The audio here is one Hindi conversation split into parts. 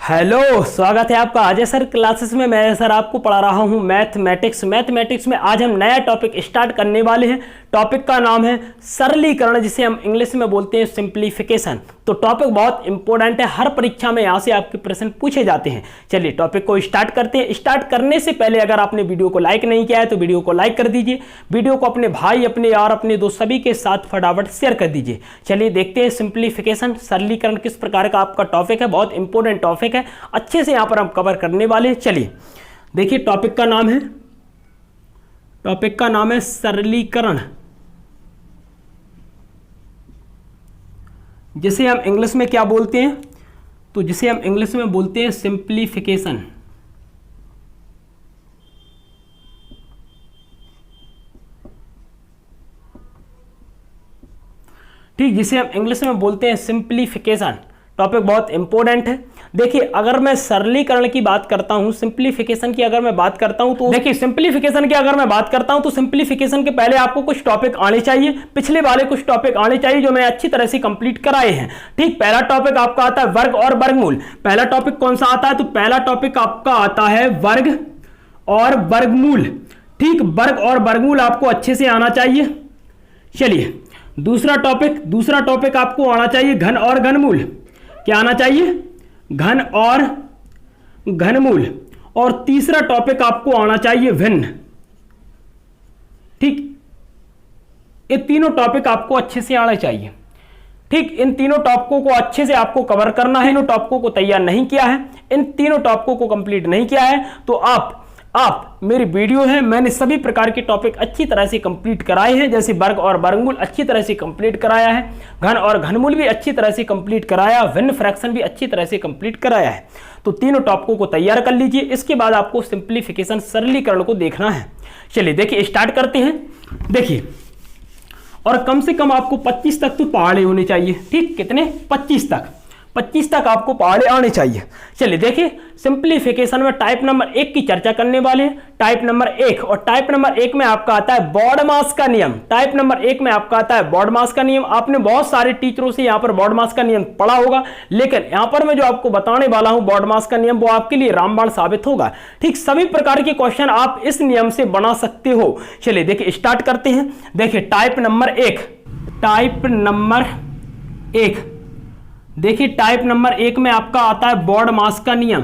हेलो, स्वागत है आपका अजय सर क्लासेस में। मैं सर आपको पढ़ा रहा हूं मैथमेटिक्स में आज हम नया टॉपिक स्टार्ट करने वाले हैं। टॉपिक का नाम है सरलीकरण, जिसे हम इंग्लिश में बोलते हैं सिंप्लीफिकेशन। तो टॉपिक बहुत इंपॉर्टेंट है, हर परीक्षा में यहाँ से आपके प्रश्न पूछे जाते हैं। चलिए टॉपिक को स्टार्ट करते हैं। स्टार्ट करने से पहले अगर आपने वीडियो को लाइक नहीं किया है तो वीडियो को लाइक कर दीजिए। वीडियो को अपने भाई, अपने यार, अपने दोस्त सभी के साथ फटाफट शेयर कर दीजिए। चलिए देखते हैं सिंप्लीफिकेशन, सरलीकरण किस प्रकार का आपका टॉपिक है। बहुत इंपॉर्टेंट टॉपिक है, अच्छे से यहाँ पर हम कवर करने वाले हैं। चलिए देखिए टॉपिक का नाम है सरलीकरण, जिसे हम इंग्लिश में क्या बोलते हैं, तो जिसे हम इंग्लिश में बोलते हैं सिंप्लीफिकेशन। ठीक, जिसे हम इंग्लिश में बोलते हैं सिंप्लीफिकेशन। टॉपिक बहुत इंपॉर्टेंट है। देखिए अगर मैं सरलीकरण की बात करता हूं, सिंप्लीफिकेशन की अगर मैं बात करता हूं, तो देखिए सिंप्लीफिकेशन की अगर मैं बात करता हूं तो सिंप्लीफिकेशन के पहले आपको कुछ टॉपिक आने चाहिए, पिछले वाले कुछ टॉपिक आने चाहिए जो मैं अच्छी तरह से कंप्लीट कराए हैं। ठीक, पहला टॉपिक आपका आता है वर्ग और वर्गमूल। पहला टॉपिक कौन सा आता है, तो पहला टॉपिक आपका आता है वर्ग और वर्गमूल। ठीक, वर्ग और वर्गमूल आपको अच्छे से आना चाहिए। चलिए दूसरा टॉपिक आपको आना चाहिए घन और घनमूल। क्या आना चाहिए, घन और घनमूल। और तीसरा टॉपिक आपको आना चाहिए भिन्न। ठीक, ये तीनों टॉपिक आपको अच्छे से आना चाहिए। ठीक, इन तीनों टॉपिकों को अच्छे से आपको कवर करना है। इन टॉपिकों को तैयार नहीं किया है, इन तीनों टॉपिकों को कंप्लीट नहीं किया है, तो आप मेरी वीडियो है, मैंने सभी प्रकार के टॉपिक अच्छी तरह से कंप्लीट कराए हैं। जैसे वर्ग और वर्गमूल अच्छी तरह से कंप्लीट कराया है, घन और घनमूल भी अच्छी तरह से कंप्लीट कराया, भिन्न फ्रैक्शन भी अच्छी तरह से कंप्लीट कराया है। तो तीनों टॉपिकों को तैयार कर लीजिए। इसके बाद आपको सिंप्लीफिकेशन, सरलीकरण को देखना है। चलिए देखिए स्टार्ट करते हैं। देखिए, और कम से कम आपको 25 तक तो पहाड़े होने चाहिए। ठीक, कितने, 25 तक आपको पहाड़े आने चाहिए। चलिए देखिए सिंप्लीफिकेशन में टाइप नंबर 1 की चर्चा करने वाले हैं। टाइप नंबर 1, और टाइप नंबर 1 में आपका आता है बॉडमास का नियम। टाइप नंबर 1 में आपका आता है बॉडमास का नियम। आपने बहुत सारे टीचरों से यहाँ पर बॉडमास का नियम पढ़ा होगा, लेकिन यहाँ पर मैं जो आपको बताने वाला हूँ बॉडमास का नियम, वो आपके लिए रामबाण साबित होगा। ठीक, सभी प्रकार के क्वेश्चन आप इस नियम से बना सकते हो। चलिए देखिए स्टार्ट करते हैं। देखिए टाइप नंबर 1, देखिए टाइप नंबर 1 में आपका आता है बॉडमास का नियम।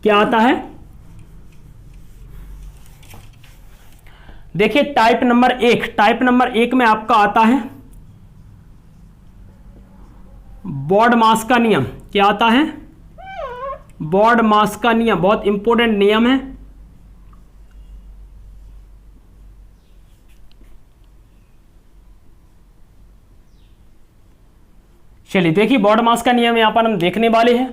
क्या आता है, देखिए टाइप नंबर 1 में आपका आता है बॉडमास का नियम। क्या आता है, बॉडमास का नियम, बहुत इंपॉर्टेंट नियम है। चलिए देखिए बॉडमास का नियम यहां पर हम देखने वाले हैं।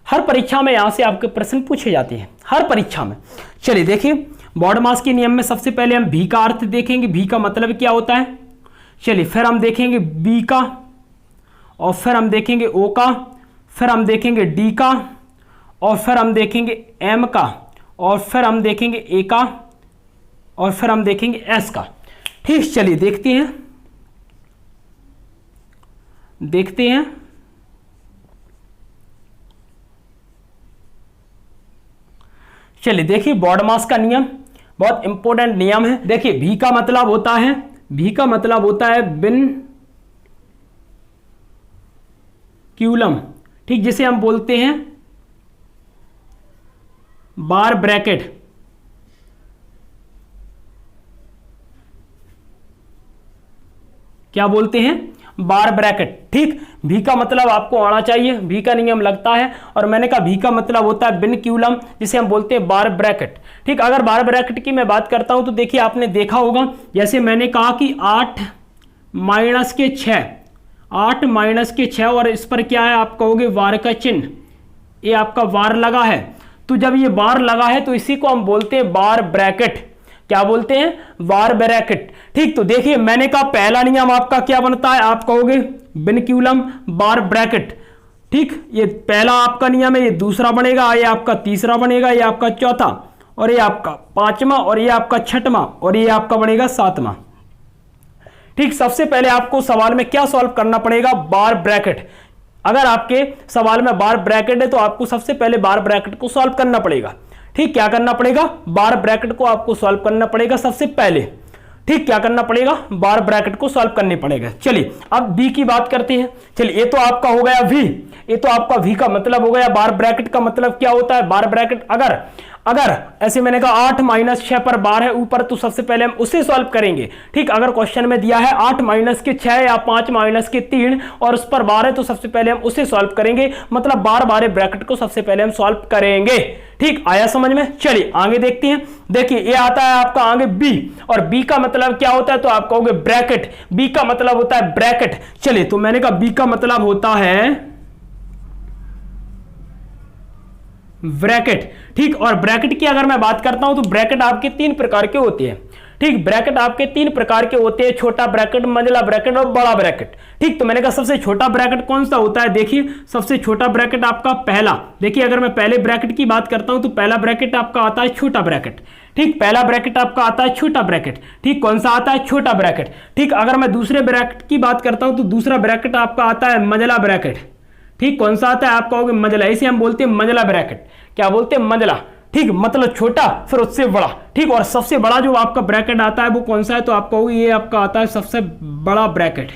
हर परीक्षा में यहां से आपके प्रश्न पूछे जाते हैं, हर परीक्षा में। चलिए देखिए बॉडमास के नियम में सबसे पहले हम भी का अर्थ देखेंगे। भी का मतलब क्या होता है। चलिए फिर हम देखेंगे बी का, और फिर हम देखेंगे ओ का, फिर हम देखेंगे डी का, और फिर हम देखेंगे एम का, और फिर हम देखेंगे ए का, और फिर हम देखेंगे एस का। ठीक, चलिए देखते हैं। चलिए देखिए बॉडमास का नियम बहुत इंपॉर्टेंट नियम है। देखिए भी का मतलब होता है बिन क्यूलम। ठीक, जिसे हम बोलते हैं बार ब्रैकेट। क्या बोलते हैं, बार ब्रैकेट। ठीक, भी का मतलब आपको आना चाहिए, भी का नियम लगता है। और मैंने कहा भी का मतलब होता है बिन क्यूलम, जिसे हम बोलते हैं बार ब्रैकेट। ठीक, अगर बार ब्रैकेट की मैं बात करता हूं तो देखिए आपने देखा होगा, जैसे मैंने कहा कि 8 माइनस के 6 और इस पर क्या है, आप कहोगे वार का चिन्ह, ये आपका वार लगा है। तो जब ये बार लगा है तो इसी को हम बोलते हैं बार ब्रैकेट। क्या बोलते हैं, बार ब्रैकेट। ठीक, तो देखिए मैंने कहा पहला नियम आपका क्या बनता है, आप कहोगे बिनक्यूलम बार ब्रैकेट। ठीक, ये पहला आपका नियम है, ये दूसरा बनेगा, ये आपका तीसरा बनेगा, ये आपका चौथा, और ये आपका पांचवा, और ये आपका छठवां, और ये आपका बनेगा सातवां। ठीक, सबसे पहले आपको सवाल में क्या सॉल्व करना पड़ेगा, बार ब्रैकेट। अगर आपके सवाल में बार ब्रैकेट है तो आपको सबसे पहले बार ब्रैकेट को सॉल्व करना पड़ेगा। ठीक, क्या करना पड़ेगा, बार ब्रैकेट को आपको सॉल्व करना पड़ेगा सबसे पहले। ठीक, क्या करना पड़ेगा, बार ब्रैकेट को सॉल्व करने पड़ेगा। चलिए अब बी की बात करते हैं। चलिए ये तो आपका हो गया वी, ये तो आपका वी का मतलब हो गया। बार ब्रैकेट का मतलब क्या होता है, बार ब्रैकेट अगर ऐसे मैंने कहा 8 - 6 पर बार है ऊपर, तो सबसे पहले हम उसे सॉल्व करेंगे। ठीक, अगर क्वेश्चन में दिया है 8 - 6 या 5 - 3 और उस पर बार है तो सबसे पहले हम उसे सॉल्व करेंगे, मतलब बार बार ब्रैकेट को सबसे पहले हम सॉल्व करेंगे। ठीक, आया समझ में। चलिए आगे देखते हैं। देखिए ये आता है आपका आगे बी, और बी का मतलब क्या होता है, तो आप कहोगे ब्रैकेट। बी का मतलब होता है ब्रैकेट। चलिए तो मैंने कहा बी का मतलब होता है ब्रैकेट। ठीक, और ब्रैकेट की अगर मैं बात करता हूं तो ब्रैकेट आपके 3 प्रकार के होते हैं। ठीक, ब्रैकेट आपके 3 प्रकार के होते हैं, छोटा ब्रैकेट, मंझला ब्रैकेट और बड़ा ब्रैकेट। ठीक, तो मैंने कहा सबसे छोटा ब्रैकेट कौन सा होता है, देखिए सबसे छोटा ब्रैकेट आपका पहला। देखिए अगर मैं पहले ब्रैकेट की बात करता हूं तो पहला ब्रैकेट आपका आता है छोटा ब्रैकेट। ठीक, पहला ब्रैकेट आपका आता है छोटा ब्रैकेट। ठीक, कौन सा आता है, छोटा ब्रैकेट। ठीक, अगर मैं दूसरे ब्रैकेट की बात करता हूं तो दूसरा ब्रैकेट आपका आता है मंझला ब्रैकेट। ठीक, कौन सा आता है, आप कहोगे मंझला, इसे हम बोलते हैं मंझला ब्रैकेट। क्या बोलते हैं, मंझला। ठीक, मतलब छोटा फिर उससे बड़ा। ठीक, और सबसे बड़ा जो आपका ब्रैकेट आता है वो कौन सा है, तो आप कहोगे ये आपका आता है सबसे बड़ा ब्रैकेट,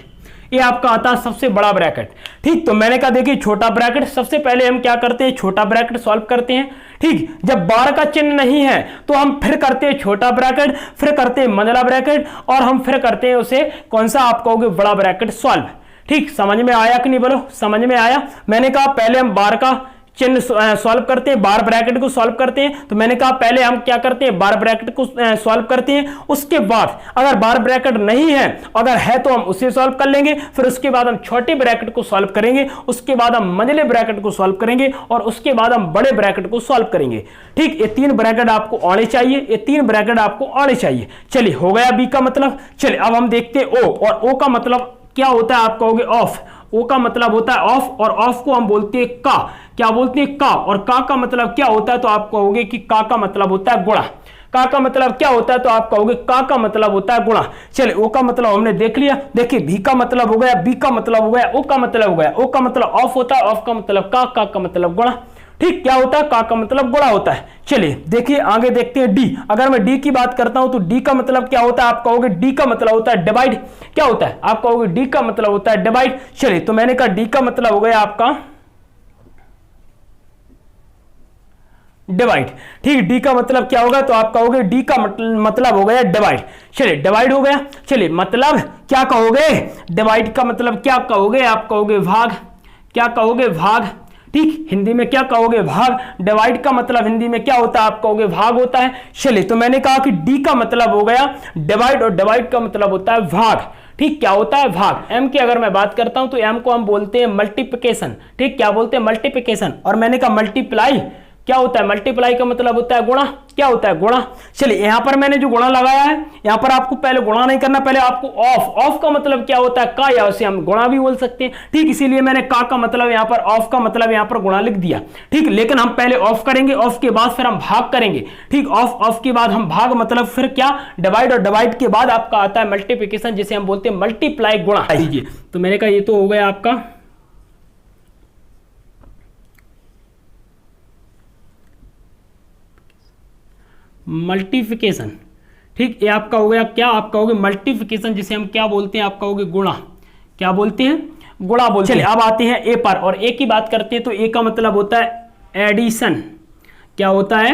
ये आपका आता है सबसे बड़ा ब्रैकेट। ठीक, तो मैंने कहा देखिए छोटा ब्रैकेट, सबसे पहले हम क्या करते हैं, छोटा ब्रैकेट सॉल्व करते हैं। ठीक, जब बार का चिन्ह नहीं है तो हम फिर करते हैं छोटा ब्रैकेट, फिर करते हैं मंझला ब्रैकेट, और हम फिर करते हैं उसे कौन सा, आप कहोगे बड़ा ब्रैकेट सॉल्व। ठीक, समझ में आया कि नहीं, बोलो समझ में आया। मैंने कहा पहले हम बार का चिन्ह सॉल्व करते हैं, बार ब्रैकेट को सॉल्व करते हैं। तो मैंने कहा पहले हम क्या करते हैं, बार ब्रैकेट को सॉल्व करते हैं। उसके बाद अगर बार ब्रैकेट नहीं है, अगर है तो हम उसे सॉल्व कर लेंगे। फिर उसके बाद हम छोटे ब्रैकेट को सॉल्व करेंगे, उसके बाद हम मंझले ब्रैकेट को सॉल्व करेंगे, और उसके बाद हम बड़े ब्रैकेट को सॉल्व करेंगे। ठीक, ये 3 ब्रैकेट आपको आने चाहिए, ये 3 ब्रैकेट आपको आने चाहिए। चलिए हो गया बी का मतलब। चलिए अब हम देखते हैं ओ, और ओ का मतलब क्या होता है, आप कहोगे ऑफ। ओ का मतलब होता है ऑफ, और ऑफ को हम बोलते हैं का। क्या बोलते हैं, का। और का मतलब क्या होता है, तो आप कहोगे कि का मतलब होता है गुणा। का मतलब क्या होता है, तो आप कहोगे का मतलब होता है गुणा। चलिए ओ का मतलब हमने देख लिया। देखिए भी का मतलब हो गया, बी का मतलब हो गया, ओ का मतलब हो गया। ओ का मतलब ऑफ होता है, ऑफ का मतलब का मतलब गुणा। ठीक, क्या होता है, का मतलब गुणा होता है। चलिए देखिए आगे देखते हैं डी। अगर मैं डी की बात करता हूं तो डी का मतलब क्या होता है, आप कहोगे डी का मतलब होता है डिवाइड। क्या होता है, आप कहोगे डी का मतलब होता है डिवाइड। चलिए तो मैंने कहा डी का मतलब हो गया आपका डिवाइड। ठीक, डी का मतलब क्या होगा, तो आप कहोगे डी का मतलब हो गया डिवाइड। चलिए डिवाइड हो गया। चलिए मतलब क्या कहोगे, डिवाइड का मतलब क्या कहोगे, आप कहोगे भाग। क्या कहोगे, भाग। ठीक, हिंदी में क्या कहोगे, भाग। डिवाइड का मतलब हिंदी में क्या होता है, आप कहोगे भाग होता है। चलिए तो मैंने कहा कि डी का मतलब हो गया डिवाइड, और डिवाइड का मतलब होता है भाग। ठीक, क्या होता है, भाग। एम की अगर मैं बात करता हूं तो एम को हम बोलते हैं मल्टीप्लिकेशन। ठीक, क्या बोलते हैं, मल्टीप्लिकेशन। और मैंने कहा मल्टीप्लाई क्या होता है, मल्टीप्लाई का मतलब होता है गुणा। क्या होता है, गुणा। चलिए यहां पर मैंने जो गुणा लगाया है, यहां पर आपको पहले गुणा नहीं करना, पहले आपको ऑफ। ऑफ का मतलब क्या होता है, का, या उसे हम गुणा भी बोल सकते हैं। ठीक, इसीलिए मैंने का मतलब यहां पर, ऑफ का मतलब यहां पर गुणा लिख दिया। ठीक, लेकिन हम पहले ऑफ करेंगे, ऑफ के बाद फिर हम भाग करेंगे। ठीक, ऑफ के बाद हम भाग, मतलब फिर क्या, डिवाइड, और डिवाइड के बाद आपका आता है मल्टीप्लिकेशन, जिसे हम बोलते हैं मल्टीप्लाई, गुणा। तो मैंने कहा ये तो हो गया आपका मल्टीप्लिकेशन। ठीक, ये आपका हो गया क्या, आप कहोगे मल्टीप्लिकेशन, जिसे हम क्या बोलते हैं, आप कहोगे गुणा। क्या बोलते हैं, गुणा बोलते हैं। अब आते हैं ए पर, और ए की बात करते हैं तो ए का मतलब होता है एडिशन। क्या होता है,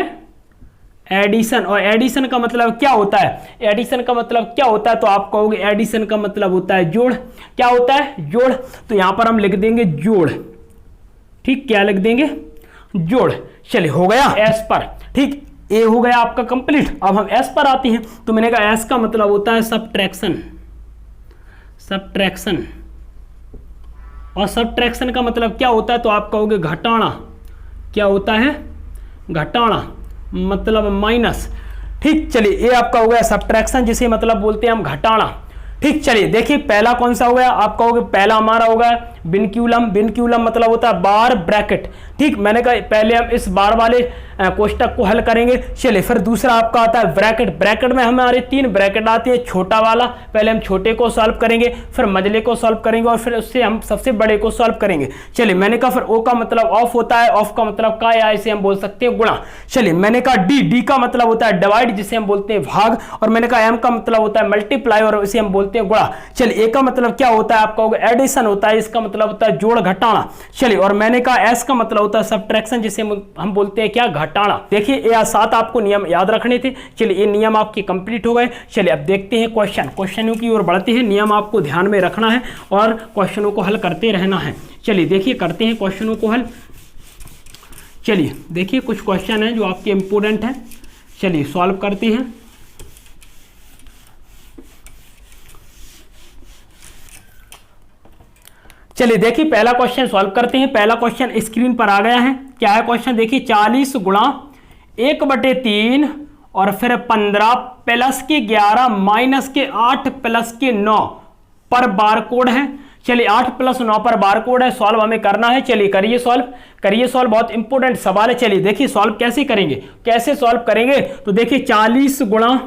एडिशन। और एडिशन का मतलब क्या होता है, एडिशन का मतलब क्या होता है, तो आप कहोगे एडिशन का मतलब होता है जोड़। क्या होता है, जोड़। तो यहां पर हम लिख देंगे जोड़। ठीक, क्या लिख देंगे, जोड़। चलिए हो गया एस पर। ठीक, ए हो गया आपका कंप्लीट। अब हम एस पर आते हैं तो मैंने कहा एस का मतलब होता है सबट्रैक्शन। सबट्रैक्शन, और सबट्रैक्शन का मतलब क्या होता है, तो आप कहोगे घटाना। क्या होता है, घटाना, मतलब माइनस। ठीक, चलिए ये आपका हो गया सबट्रैक्शन, जिसे मतलब बोलते हैं हम घटाना। ठीक, चलिए देखिए पहला कौन सा हो गया, आप कहोगे पहला हमारा हो गया विनक्यूलम, विनक्यूलम मतलब होता है बार ब्रैकेट। ठीक, मैंने कहा पहले हम इस बार वाले कोष्टक को हल करेंगे। चलिए फिर दूसरा आपका आता है ब्रैकेट। ब्रैकेट में हमारे 3 ब्रैकेट आते हैं, छोटा वाला, पहले हम छोटे को सॉल्व करेंगे, फिर मझले को सॉल्व करेंगे और फिर उससे हम सबसे बड़े को सॉल्व करेंगे। चलिए मैंने कहा फिर ओ का मतलब ऑफ होता है, ऑफ का मतलब का या इसे हम बोल सकते हैं गुणा। चलिए मैंने कहा डी, डी का मतलब होता है डिवाइड जिसे हम बोलते हैं भाग, और मैंने कहा एम का मतलब होता है मल्टीप्लाई और इसे हम बोलते हैं गुणा। चलिए ए का मतलब क्या होता है आपका होगा एडिशन होता है, इसका मतलब होता है जोड़ घटाना। चलिए और मैंने कहा एस का मतलब होता है सब्ट्रैक्शन जिसे हम बोलते हैं क्या घटाना। देखिए ये 7 आपको नियम याद रखने थे। चलिए ये नियम आपके कंप्लीट हो गए। चलिए अब देखते हैं क्वेश्चनों की ओर बढ़ते हैं। नियम आपको ध्यान में रखना है और क्वेश्चनों को हल करते रहना है। चलिए देखिए करते हैं क्वेश्चनों को हल। चलिए देखिए कुछ क्वेश्चन हैं जो आपके इंपोर्टेंट हैं, चलिए सॉल्व करते हैं। चलिए देखिए पहला क्वेश्चन सॉल्व करते हैं। पहला क्वेश्चन स्क्रीन पर आ गया है। क्या है क्वेश्चन, देखिए 40 गुणा 1/3 और फिर 15 प्लस के 11 माइनस के 8 प्लस के 9 पर बार कोड है। चलिए 8 + 9 पर बार कोड है, सॉल्व हमें करना है। चलिए करिए सॉल्व, करिए सॉल्व, बहुत इंपॉर्टेंट सवाल है। चलिए देखिए सॉल्व कैसे करेंगे, कैसे सॉल्व करेंगे। तो देखिए 40 गुणा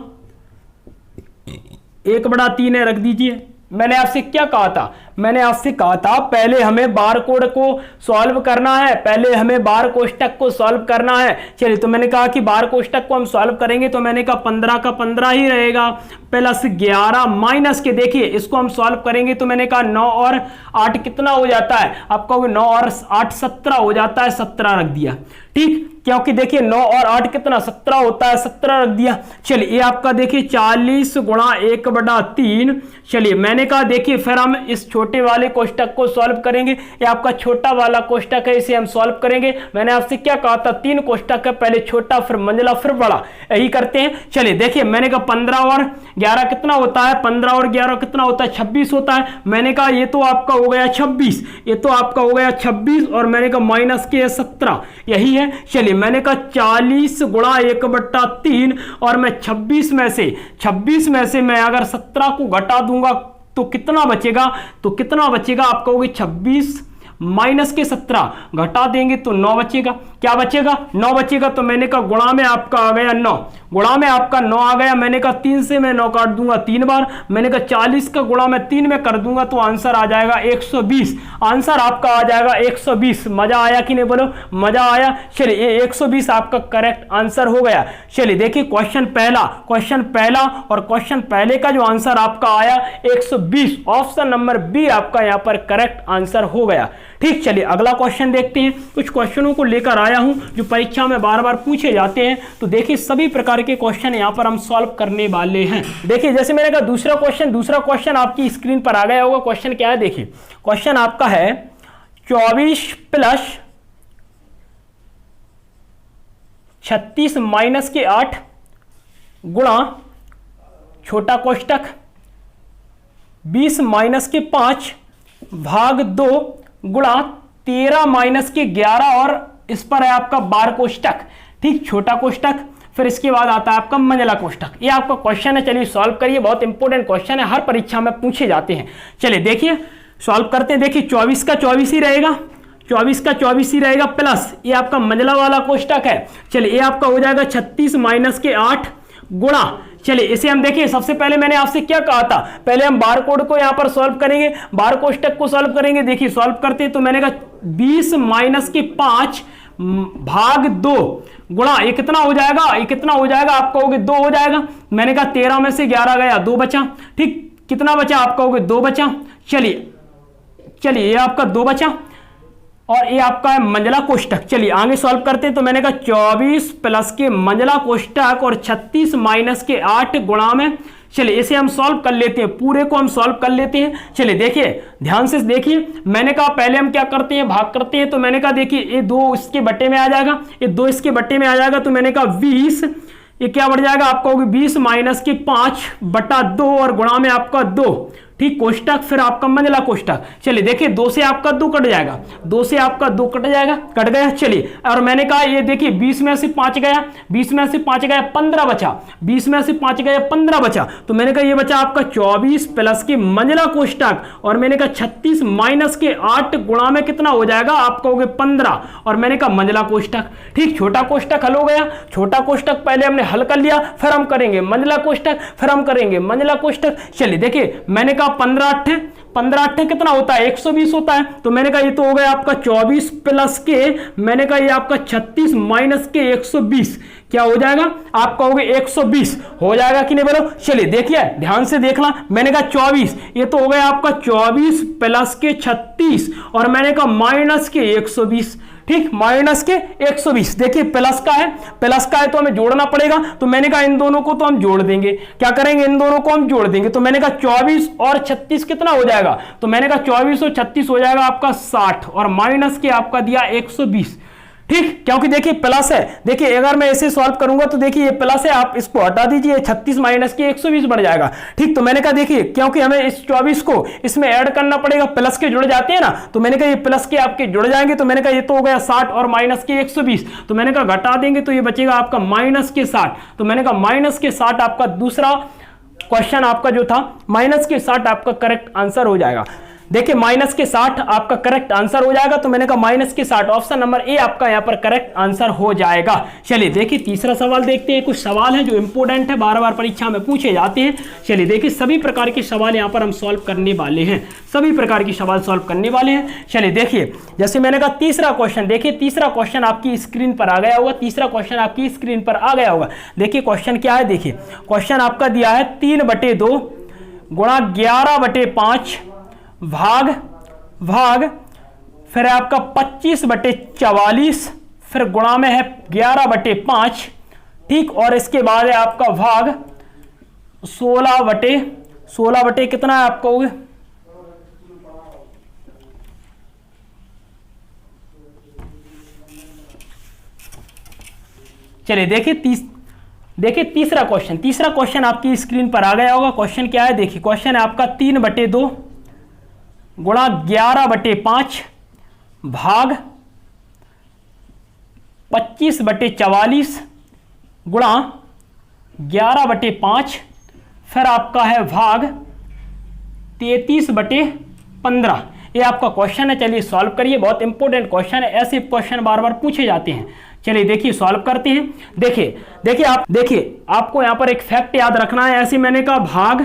1/3 है, रख दीजिए। मैंने आपसे क्या कहा था, मैंने आपसे कहा था पहले हमें बार कोड को सॉल्व करना है, पहले हमें बार कोष्टक को सॉल्व करना है। चलिए तो मैंने कहा कि बार कोष्टक को हम सॉल्व करेंगे तो मैंने कहा 15 का 15 ही रहेगा, प्लस 11 माइनस के, देखिए इसको हम सॉल्व करेंगे तो मैंने कहा 9 और 8 कितना हो जाता है, आप कहोगे 9 और 8 17 हो जाता है, 17 रख दिया। ठीक, क्योंकि देखिए 9 और 8 कितना 17 होता है, 17 रख दिया। चलिए ये आपका देखिए 40 गुणा 1/3। चलिए मैंने कहा देखिए फिर हम इस छोटे वाले कोष्टक को सॉल्व करेंगे। ये आपका छोटा वाला कोष्टक है, इसे हम सॉल्व करेंगे। मैंने आपसे क्या कहा था, 3 कोष्टक है, पहले छोटा फिर मंझला फिर बड़ा, यही करते हैं। चलिए देखिए मैंने कहा 15 और 11 कितना होता है, 15 और 11 कितना होता है, 26 होता है। मैंने कहा ये तो आपका हो गया 26, ये तो आपका हो गया 26 और मैंने कहा माइनस के 17, यही है। चलिए मैंने कहा 40 गुणा 1/3 और मैं 26 में से मैं अगर 17 को घटा दूंगा तो कितना बचेगा, तो कितना बचेगा, आप कहोगे 26 माइनस के 17 घटा देंगे तो 9 बचेगा। क्या बचेगा, 9 बचेगा। तो मैंने कहा गुणा में आपका आ गया 9, गुणा में आपका 9 आ गया। मैंने कहा 3 से मैं 9 काट दूंगा 3 बार। मैंने कहा 40 का गुणा मैं 3 में कर दूंगा तो आंसर आ जाएगा 120। आंसर आपका आ जाएगा 120। मजा आया कि नहीं, बोलो मजा आया। चलिए 120 आपका करेक्ट आंसर हो गया। चलिए देखिए क्वेश्चन पहला और क्वेश्चन पहले का जो आंसर आपका आया 120, ऑप्शन नंबर बी आपका यहां पर करेक्ट आंसर हो गया। ठीक, चलिए अगला क्वेश्चन देखते हैं। कुछ क्वेश्चनों को लेकर आया हूं जो परीक्षा में बार बार पूछे जाते हैं, तो देखिए सभी प्रकार के क्वेश्चन यहां पर हम सॉल्व करने वाले हैं। देखिए जैसे मैंने कहा दूसरा क्वेश्चन आपकी स्क्रीन पर आ गया होगा। क्वेश्चन क्या है, देखिए क्वेश्चन आपका है 24 + 36 माइनस के 8 गुणा छोटा कोष्टक 20 माइनस के 5 भाग 2 गुणा 13 माइनस के 11 और इस पर है आपका बार कोष्टक। ठीक, छोटा कोष्टक, फिर इसके बाद आता है आपका मंझला कोष्टक। ये आपका क्वेश्चन है, चलिए सॉल्व करिए। बहुत इंपॉर्टेंट क्वेश्चन है, हर परीक्षा में पूछे जाते हैं। चलिए देखिए सॉल्व करते हैं। देखिए 24 का 24 ही रहेगा, 24 का 24 ही रहेगा, प्लस ये आपका मंझला वाला कोष्टक है। चलिए ये आपका हो जाएगा 36 माइनस के 8 गुणा, चलिए इसे हम देखिए सबसे पहले मैंने आपसे क्या कहा था, पहले हम बार कोड को यहां पर सॉल्व करेंगे, बार कोष्टक को सॉल्व करेंगे। देखिए सॉल्व करते हैं तो मैंने कहा 20 माइनस के 5 भाग 2 गुणा, ये कितना हो जाएगा, ये कितना हो जाएगा, आप कहोगे 2 हो जाएगा। मैंने कहा 13 में से 11 गया, 2 बचा। ठीक, कितना बचा, आप कहोगे 2 बचा। चलिए ये आपका 2 बचा और ये आपका है मंझला कोष्टक। चलिए आगे सॉल्व करते हैं तो मैंने कहा 24 प्लस के मंझला कोष्टक और 36 माइनस के 8 गुणा में, चलिए इसे हम सॉल्व कर लेते हैं, पूरे को हम सॉल्व कर लेते हैं। चलिए देखिए ध्यान से देखिए, मैंने कहा पहले हम क्या करते हैं, भाग करते हैं। तो मैंने कहा देखिए ये 2 इसके बट्टे में आ जाएगा, ये 2 इसके बट्टे में आ जाएगा। तो मैंने कहा 20, ये क्या बढ़ जाएगा, आप कहोगे 20 माइनस के 5/2 और गुणा में आपका 2। ठीक, कोष्टक, फिर आपका मंझला कोष्टक। चलिए देखिए 2 से आपका 2 कट जाएगा, 2 से आपका 2 कट जाएगा, कट गया। चलिए और मैंने कहा ये देखिए 20 में से 5 गया, 20 में से 5 गया 15 बचा, 20 में से 5 गया 15 बचा। तो मैंने कहा ये बचा आपका 24 प्लस के मंझला कोष्टक, और मैंने कहा 36 माइनस के 8 गुणा में कितना हो जाएगा, आप कहोगे 15, और मैंने कहा मंझला कोष्टक। ठीक, छोटा कोष्टक हल हो गया, छोटा कोष्टक पहले हमने हल कर लिया, फिर हम करेंगे मंझला कोष्टक, फिर हम करेंगे मंझला कोष्टक। चलिए देखिए मैंने कहा 15 8 कितना होता है, 120 होता है। तो मैंने कहा ये तो हो गया आपका 24 प्लस के, मैंने कहा ये आपका 36 माइनस के 120 क्या हो जाएगा, आप कहोगे 120 हो जाएगा कि नहीं बोलो। चलिए देखिए ध्यान से देखना, मैंने कहा 24, ये तो हो गया आपका 24 प्लस के 36, और मैंने कहा माइनस के 120। ठीक, माइनस के 120। देखिए प्लस का है, प्लस का है तो हमें जोड़ना पड़ेगा, तो मैंने कहा इन दोनों को तो हम जोड़ देंगे। क्या करेंगे, इन दोनों को हम जोड़ देंगे। तो मैंने कहा 24 और 36 कितना हो जाएगा, तो मैंने कहा 24 और 36 हो जाएगा आपका 60, और माइनस के आपका दिया 120। ठीक, क्योंकि देखिए प्लस है, देखिए अगर मैं ऐसे सॉल्व करूंगा तो देखिए ये प्लस है, आप इसको हटा दीजिए, 36 माइनस के 120 बढ़ जाएगा। ठीक, तो मैंने कहा देखिए क्योंकि हमें इस 24 को इसमें ऐड करना पड़ेगा, प्लस के जुड़ जाते हैं ना, तो मैंने कहा ये प्लस के आपके जुड़ जाएंगे, तो मैंने कहा ये तो हो गया 60 और माइनस के 120, तो मैंने कहा घटा देंगे तो ये बचेगा आपका माइनस के 60। तो मैंने कहा माइनस के 60 आपका दूसरा क्वेश्चन आपका जो था माइनस के 60 आपका करेक्ट आंसर हो जाएगा। देखिए माइनस के 60 आपका करेक्ट आंसर हो जाएगा, तो मैंने कहा माइनस के 60 ऑप्शन नंबर ए आपका यहां पर करेक्ट आंसर हो जाएगा। चलिए देखिए तीसरा सवाल देखते हैं। कुछ सवाल हैं जो इंपोर्टेंट है, बार बार परीक्षा में पूछे जाते हैं। चलिए देखिए सभी प्रकार के सवाल यहां पर हम सॉल्व करने वाले हैं, सभी प्रकार के सवाल सॉल्व करने वाले हैं। चलिए देखिए जैसे मैंने कहा तीसरा क्वेश्चन, देखिए तीसरा क्वेश्चन आपकी स्क्रीन पर आ गया होगा, तीसरा क्वेश्चन आपकी स्क्रीन पर आ गया होगा। देखिए क्वेश्चन क्या है, देखिए क्वेश्चन आपका दिया है 3/2 गुणा 11/5 भाग फिर आपका 25/44, फिर गुणा में है 11/5। ठीक, और इसके बाद है आपका भाग 16 कितना है आपका होगा, चलिए देखिए तीसरा क्वेश्चन आपकी स्क्रीन पर आ गया होगा। क्वेश्चन क्या है, देखिए क्वेश्चन है आपका 3/2 गुणा 11/5 भाग 25/44 गुणा 11/5, फिर आपका है भाग 33/15। ये आपका क्वेश्चन है। चलिए सॉल्व करिए, बहुत इंपॉर्टेंट क्वेश्चन है, ऐसे क्वेश्चन बार बार पूछे जाते हैं। चलिए देखिए सॉल्व करते हैं। देखिए आपको यहां पर एक फैक्ट याद रखना है। ऐसे मैंने कहा भाग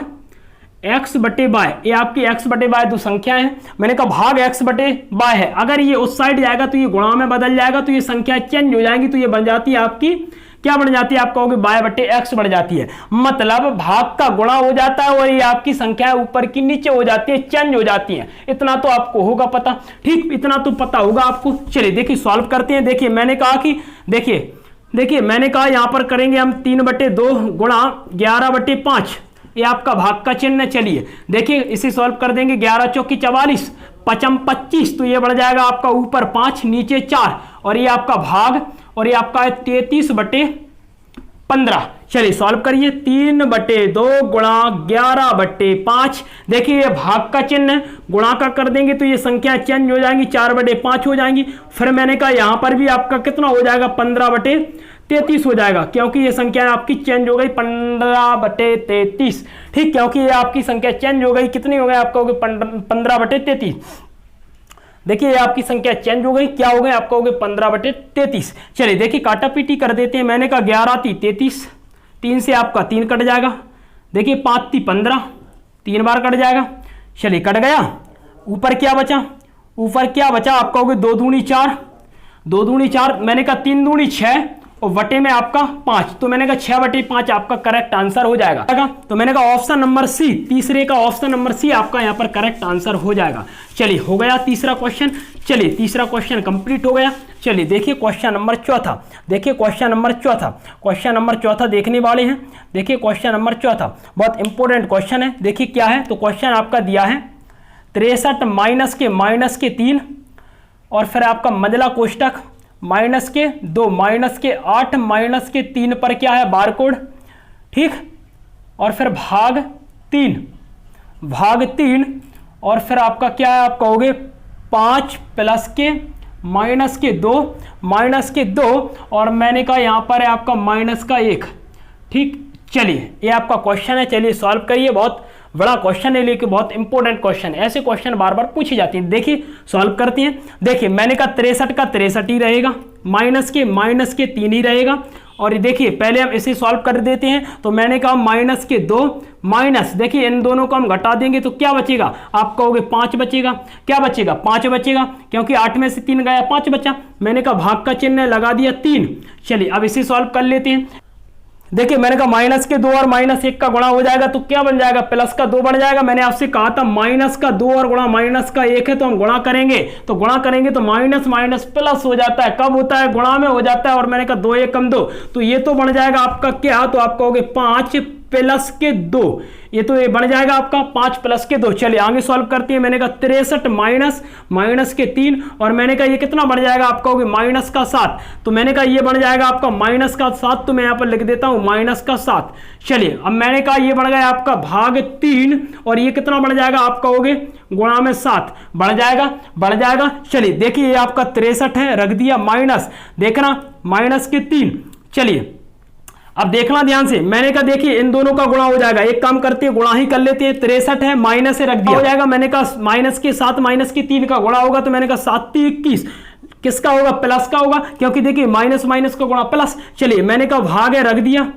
x/y, ये आपकी x/y दो संख्या है, मैंने कहा भाग x/y है। अगर ये उस साइड जाएगा तो ये गुणा में बदल जाएगा, तो ये संख्या चेंज हो जाएंगी, तो ये बन जाती है आपकी क्या बन जाती है, आप कहोगे y/x बढ़ जाती है। मतलब भाग का गुणा हो जाता है और ये आपकी संख्या ऊपर की नीचे हो जाती है, चेंज हो जाती है। इतना तो आपको होगा पता, ठीक, इतना तो पता होगा आपको। चलिए देखिए सॉल्व करते हैं। देखिए मैंने कहा कि देखिए मैंने कहा यहां पर करेंगे हम 3/2 गुणा 11/5, ये आपका भाग का चिन्ह। चलिए देखिए इसे सॉल्व कर देंगे, 11 चौकी 44, 5 25, तो ये बढ़ जाएगा आपका ऊपर 5 नीचे 4, और ये आपका भाग, और ये आपका है 33/15। चलिए सॉल्व करिए, 3/2 गुणा 11/5। देखिए ये भाग का चिन्ह है, गुणा का कर देंगे तो ये संख्या चेंज हो जाएंगी, 4/5 हो जाएंगी। फिर मैंने कहा यहां पर भी आपका कितना हो जाएगा, 15/33 हो जाएगा, क्योंकि ये संख्या आपकी चेंज हो गई 15/33। ठीक, क्योंकि ये आपकी संख्या चेंज हो गई, कितनी हो गई आपका हो गई 15/33। देखिए ये आपकी संख्या चेंज हो गई, क्या हो गई आपका हो गई 15/33। चलिए देखिए काटा पीटी कर देते हैं। मैंने कहा 11 × 33, 3 से आपका 3 कट जाएगा। देखिए 5 × 15, 3 बार कट जाएगा। चलिए कट गया, ऊपर क्या बचा, आपका हो गया 2 दूनी 4, 2 दूनी 4, मैंने कहा 3 दूनी 6 और बटे में आपका 5, तो मैंने कहा 6/5 आपका करेक्ट आंसर हो जाएगा। तो मैंने कहा ऑप्शन नंबर सी, तीसरे का ऑप्शन नंबर सी आपका यहां पर करेक्ट आंसर हो जाएगा। चलिए हो गया तीसरा क्वेश्चन। चलिए तीसरा क्वेश्चन कंप्लीट हो गया। चलिए देखिए क्वेश्चन नंबर चौथा, क्वेश्चन नंबर चौथा देखने वाले हैं। देखिए क्वेश्चन नंबर चौथा बहुत इंपॉर्टेंट क्वेश्चन है। देखिए क्या है, तो क्वेश्चन आपका दिया है 63 माइनस के 3, और फिर आपका मंझला कोष्टक -2 -8 -3 पर क्या है बारकोड, ठीक, और फिर भाग 3, भाग 3 और फिर आपका क्या है, आप कहोगे 5 प्लस के माइनस के 2 और मैंने कहा यहाँ पर है आपका माइनस का 1। ठीक, चलिए ये आपका क्वेश्चन है, चलिए सॉल्व करिए। बहुत बड़ा क्वेश्चन है लेकिन बहुत इंपॉर्टेंट क्वेश्चन है, ऐसे क्वेश्चन बार बार पूछी जाती हैं। देखिए सॉल्व करते हैं। देखिए मैंने कहा 63 का 63 ही रहेगा, माइनस के 3 ही रहेगा। और देखिए पहले हम इसे सॉल्व कर देते हैं। तो मैंने कहा माइनस के 2 माइनस, देखिए इन दोनों को हम घटा देंगे तो क्या बचेगा, आप कहोगे 5 बचेगा। क्या बचेगा, 5 बचेगा, क्योंकि 8 में से 3 गया, 5 बचा। मैंने कहा भाग का चिन्ह लगा दिया 3। चलिए अब इसे सॉल्व कर लेते हैं। देखिए मैंने कहा माइनस के 2 और माइनस 1 का गुणा हो जाएगा तो क्या बन जाएगा, प्लस का 2 बन जाएगा। मैंने आपसे कहा था माइनस का 2 और गुणा माइनस का 1 है तो हम गुणा करेंगे, तो माइनस माइनस प्लस हो जाता है। कब होता है, गुणा में हो जाता है। और मैंने कहा 2 1 कम 2, तो ये तो बन जाएगा आपका क्या, तो आप कहोगे 5 प्लस के 2, ये तो ये बन जाएगा आपका 5 प्लस के 2। चलिए आगे सॉल्व करते हैं। मैंने कहा 63 माइनस के 3 और मैंने कहा ये कितना बन जाएगा, आप कहोगे माइनस का 7। तो मैंने कहा ये बन जाएगा आपका माइनस का 7, तो मैं यहाँ पर लिख देता हूँ माइनस का 7। चलिए अब मैंने कहा ये बढ़ गया आपका भाग 3 और ये कितना बढ़ जाएगा, आप कहोगे गुणा में 7 बढ़ जाएगा। चलिए देखिए ये आपका 63 है, रख दिया माइनस, देखना माइनस के 3। चलिए अब देखना ध्यान से, मैंने कहा देखिए इन दोनों का गुणा हो जाएगा, एक काम करते हैं गुणा ही कर लेते हैं। 63 है, माइनस से रख दिया, हो जाएगा। मैंने कहा माइनस के 7 माइनस के 3 का गुणा होगा, तो मैंने कहा 7 21, किसका होगा, प्लस का होगा, क्योंकि देखिए माइनस माइनस का गुणा प्लस। चलिए मैंने कहा भाग है, रख दिया।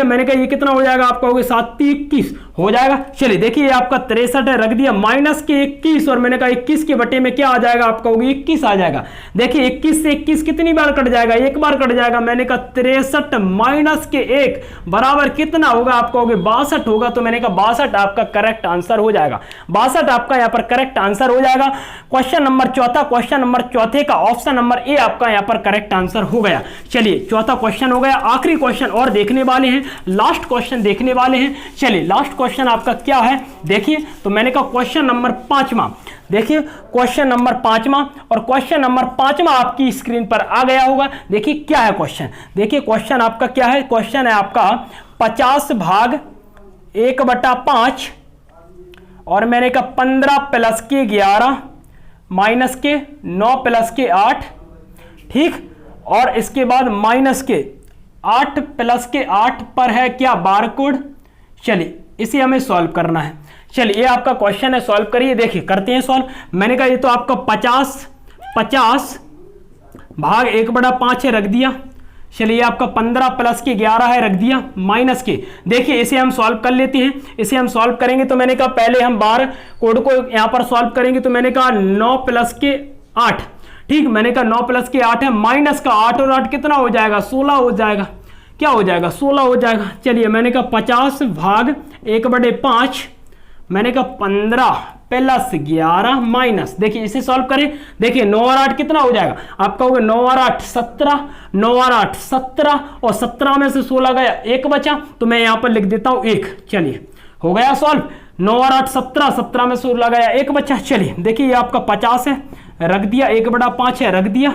मैंने कहा ये कितना हो जाएगा, आप कहोगे 7 21 हो जाएगा। चलिए देखिए ये आपका 63 है, रख दिया माइनस के 21 और मैंने कहा 21 के बटे में क्या आ जाएगा, आप कहोगे 21 आ जाएगा। देखिए 21 से 21 कितनी बार कट जाएगा, एक बार कट जाएगा। मैंने कहा 63 माइनस के 1 बराबर कितना होगा, आप कहोगे 62 होगा। तो मैंने कहा 62 आपका करेक्ट आंसर हो जाएगा, 62 आपका यहाँ पर करेक्ट आंसर हो जाएगा। क्वेश्चन नंबर चौथे का ऑप्शन नंबर ए आपका यहाँ पर करेक्ट आंसर हो गया। चलिए चौथा क्वेश्चन हो गया। आखिरी क्वेश्चन और देखने वाले हैं, लास्ट क्वेश्चन देखने वाले हैं। चलिए लास्ट क्वेश्चन आपका क्या है, देखिए। तो मैंने कहा क्वेश्चन नंबर 5वां, देखिए क्वेश्चन नंबर 5वां, और क्वेश्चन नंबर 5वां आपकी स्क्रीन पर आ गया होगा। देखिए क्या है क्वेश्चन, देखिए क्वेश्चन आपका क्या है, क्वेश्चन है आपका 50 भाग 1/5 और मैंने कहा 15 प्लस के 11 माइनस के 9 प्लस के 8, ठीक, और इसके बाद माइनस के 8 प्लस के 8 पर है क्या, बारकोड। चलिए इसे हमें सॉल्व करना है। चलिए ये आपका क्वेश्चन है, सॉल्व करिए। देखिए करते हैं सॉल्व। मैंने कहा ये तो आपका 50 भाग 1/5 है, रख दिया। चलिए आपका 15 प्लस के 11 है, रख दिया, माइनस के। देखिए इसे हम सॉल्व कर लेते हैं। इसे हम सॉल्व करेंगे तो मैंने कहा पहले हम बार कोड को यहां पर सॉल्व करेंगे। तो मैंने कहा 9 प्लस के 8, ठीक, मैंने कहा 9 प्लस के 8 है, माइनस का 8 और 8 कितना हो जाएगा, 16 हो जाएगा। क्या हो जाएगा, 16 हो जाएगा। चलिए मैंने कहा 50 भाग 1/5, मैंने कहा 15 प्लस 11 माइनस, देखिए इसे सॉल्व करें। देखिए 9 और 8 कितना हो जाएगा, आप कहोगे 9 और 8 17, 9 और 8 17 और 17 में से 16 गया, 1 बचा, तो मैं यहां पर लिख देता हूं 1। चलिए हो गया सॉल्व। 9 और 8 17, 17 में से 16 गया, 1 बचा। चलिए देखिए ये आपका 50 है, रख दिया, 1/5 है, रख दिया,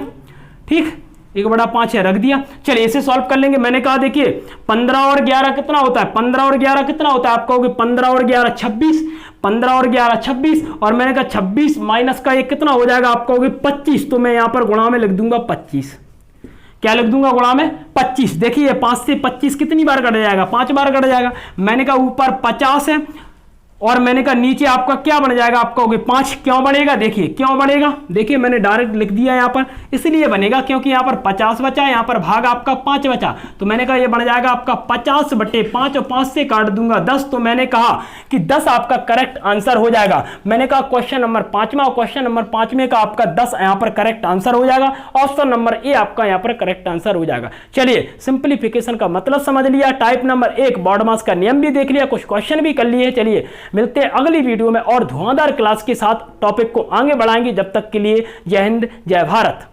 ठीक, 1/5 है, रख दिया। चलिए इसे सॉल्व कर लेंगे। मैंने कहा देखिए 15 और 11 कितना होता है, 15 और 11 कितना होता है, आप कहोगे 15 और 11 26, 15 और 11 26 और मैंने कहा 26 माइनस का 1 कितना हो जाएगा, आप कहोगे 25। तो मैं यहां पर गुणा में लिख दूंगा 25। क्या लिख दूंगा, गुणा में 25। देखिए 5 से 25 कितनी बार कट जाएगा, 5 बार कट जाएगा। मैंने कहा ऊपर 50 है और मैंने कहा नीचे आपका क्या बन जाएगा, आप कहोगे 5। क्यों बनेगा, देखिए क्यों बनेगा, देखिए मैंने डायरेक्ट लिख दिया यहाँ पर, इसलिए बनेगा क्योंकि यहाँ पर 50 बचा, यहाँ पर भाग आपका 5 बचा। तो मैंने कहा ये बन जाएगा आपका 50/5 और 5 से काट दूंगा 10। तो मैंने कहा कि 10 आपका करेक्ट आंसर हो जाएगा। मैंने कहा क्वेश्चन नंबर 5वां और क्वेश्चन नंबर 5वें का आपका 10 यहाँ पर करेक्ट आंसर हो जाएगा। ऑप्शन नंबर ए आपका यहाँ पर करेक्ट आंसर हो जाएगा। चलिए सिंप्लीफिकेशन का मतलब समझ लिया, टाइप नंबर 1 बॉड मास का नियम भी देख लिया, कुछ क्वेश्चन भी कर लिए। चलिए मिलते हैं अगली वीडियो में और धुआंधार क्लास के साथ, टॉपिक को आगे बढ़ाएंगे। जब तक के लिए जय हिंद, जय भारत।